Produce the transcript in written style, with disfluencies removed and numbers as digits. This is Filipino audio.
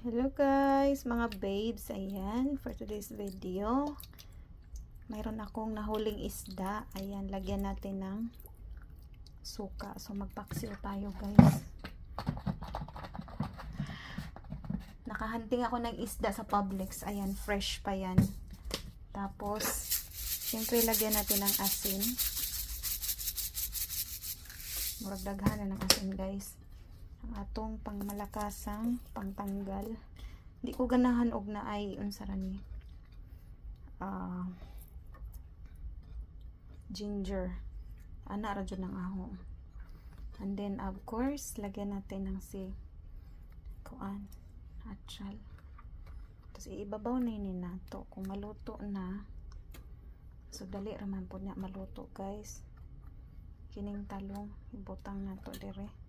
Hello guys, mga babes. Ayan, for today's video, mayroon akong nahuling isda. Ayan, lagyan natin ng suka. So magpaksiw tayo guys. Nakahunting ako ng isda sa Publix. Ayan, fresh pa yan. Tapos syempre lagyan natin ng asin. Murag daghan na ng asin guys. Ang atong pangmalakasang pangtanggal. Hindi ko ganahan og na ay unsara ni ginger. Ana ra jud ng aho. And then of course lagyan natin ng kuan atchal. Tapos iibabaw na ini nato kung maluto na. So dali ra man pud nya maluto guys. Kining talong ibutang nato dire.